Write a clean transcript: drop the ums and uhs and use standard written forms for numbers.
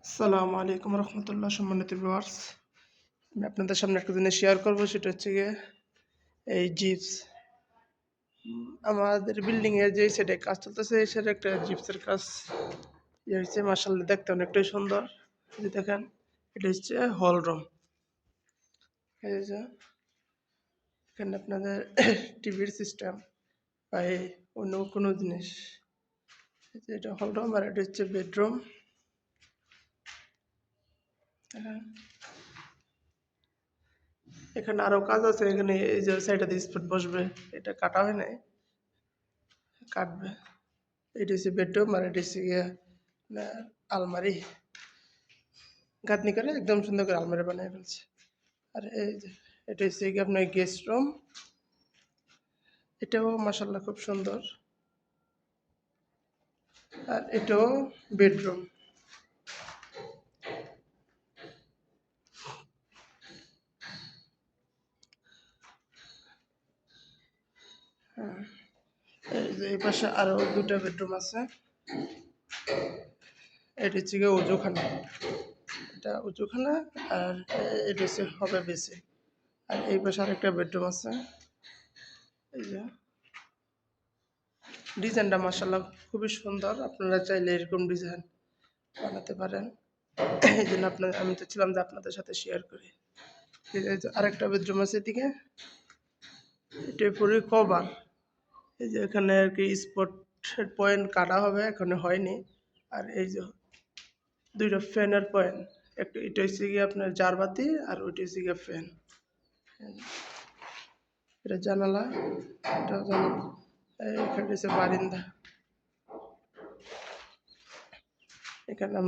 আসসালামু আলাইকুম রহমতুল্লাহ। সম্মানিত ভিউয়ার্স, আমি আপনাদের সামনে একটা জিনিস শেয়ার করবো, সেটা হচ্ছে গিয়ে এই জিপস। আমাদের বিল্ডিং এর যে সেটা কাজ চলতেছে, সেটা একটা জিপসের কাজ হচ্ছে। মার্শাল্লাহ, দেখতে অনেকটাই সুন্দর। এই যে দেখেন, এটা হচ্ছে হল রুম। এই যে এখানে আপনাদের টিভির সিস্টেম বা অন্য কোনো জিনিস। এটা হল রুম আর এটা হচ্ছে বেডরুম। এখানে আরো কাজ আছে। এখানে এই যে সাইডে স্পট বসবে, এটা কাটা হয় নাই, কাটবে। এটা হচ্ছে বেডরুম আর এটা হচ্ছে গিয়ে আলমারি। গাঁথনি করে একদম সুন্দর করে আলমারি বানিয়ে ফেলছে। আর এই যে এটা হচ্ছে গিয়ে আপনার গেস্ট রুম। এটাও মাসাল্লাহ খুব সুন্দর। আর এটাও বেডরুম। এই যে এই পাশে আরো দুটা বেডরুম আছে। এটা হচ্ছে গিয়ে উজুখানা। এটা উজুখানা। আর এটা হচ্ছে হবে বেশি। আর এই পাশে আরেকটা বেডরুম আছে। এই যে ডিজাইনটা মাসাল্লাহ খুবই সুন্দর। আপনারা চাইলে এরকম ডিজাইন বানাতে পারেন। এই জন্য আমি তো ছিলাম যে আপনাদের সাথে শেয়ার করি। এই যে আরেকটা বেডরুম আছে এদিকে। এটা পুরো কভার। এই যে এখানে আর কি স্পট পয়েন্ট কাটা হবে, এখানে হয়নি। আর এই যে দুইটা ফ্যানের পয়েন্ট, একটা এটা হচ্ছে গিয়ে আপনার জারবাতি আর ওইটা হচ্ছে গিয়ে ফ্যান। এটা জানালা, এটা জানালা। এখানে হচ্ছে বারিন্দা। এখানে আমরা